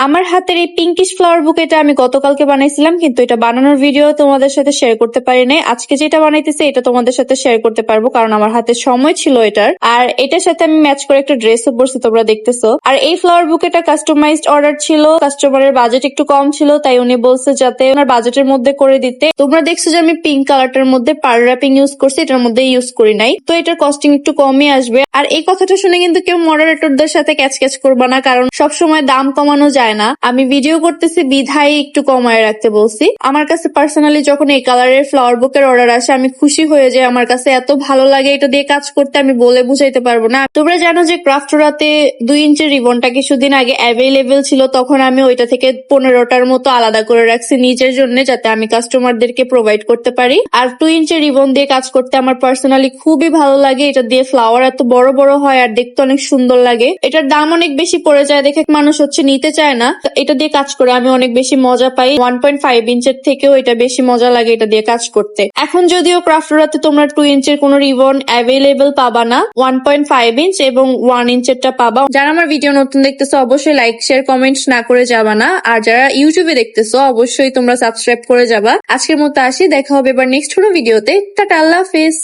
আমার হাতের এই পিঙ্কিশ ফ্লাওয়ার বুকেটা আমি গতকালকে বানাইছিলাম, কিন্তু এটা বানানোর ভিডিও তোমাদের সাথে শেয়ার করতে পারি নাই। আজকে যেটা বানাইতেছি এটা তোমাদের সাথে শেয়ার করতে পারবো, কারণ আমার হাতে সময় ছিল এটার। আর এটার সাথে আমি ম্যাচ করে একটা ড্রেসও পরছি, তোমরা দেখতেছো। আর এই ফ্লাওয়ার বুকেটা কাস্টমাইজড অর্ডার ছিল, কাস্টমারের বাজেট একটু কম ছিল, তাই উনি বলছে যাতে ওনার বাজেটের মধ্যে করে দিতে। তোমরা দেখছো যে আমি পিঙ্ক কালারটার মধ্যে পার্ল র্যাপিং ইউজ করছি, এটার মধ্যে ইউজ করি নাই, তো এটার কস্টিং একটু কমই আসবে। আর এই কথাটা শুনে কিন্তু কেউ মডারেটরদের সাথে ক্যাচ ক্যাচ করবা না, কারণ সবসময় দাম কমানো যায় না। আমি ভিডিও করতেছি বিধায় একটু কমায় রাখতে বলছি। আমার কাছে পার্সোনালি যখন এই কালারের ফ্লাওয়ার বুকের অর্ডার আসে আমি খুশি হয়ে যাই, আমার কাছে এত ভালো লাগে এটা দিয়ে কাজ করতে, আমি বলে বুঝাইতে পারবো না। তোমরা জানো যে ক্রাফটোরাতে 2 ইঞ্চের রিবনটা কিছুদিন আগে অ্যাভেলেবেল ছিল, তখন আমি ওইটা থেকে 15টার মতো আলাদা করে রাখছি নিজের জন্য, যাতে আমি কাস্টমারদেরকে প্রোভাইড করতে পারি। আর 2 ইঞ্চের রিবন দিয়ে কাজ করতে আমার পার্সোনালি খুবই ভালো লাগে। এটা দিয়ে ফ্লাওয়ার এত বড় বড় হয় আর দেখতে অনেক সুন্দর লাগে। এটার দাম অনেক বেশি পড়ে যায় দেখে মানুষ নিতে চায় না। এটা দিয়ে কাজ করে আমি অনেক বেশি মজা পাই। 1.5 ইঞ্চের থেকেও এটা বেশি মজা লাগে এটা দিয়ে কাজ করতে। এখন যদিও ক্রাফটোরাতে তোমরা 2 ইঞ্চের কোনো রিবন অ্যাভেলেবেল পাবা না, 1.5 ইঞ্চ এবং 1 ইঞ্চেরটা পাবা। যারা আমার ভিডিও নতুন দেখতেছো অবশ্যই লাইক শেয়ার কমেন্টস না করে যাবা না, আর যারা ইউটিউবে দেখতেছো অবশ্যই তোমরা সাবস্ক্রাইব করে যাবা। আজকের মতো আসি, দেখা হবে এবার নেক্সট কোনো ভিডিওতে। টাটা, আল্লাহ হাফেজ।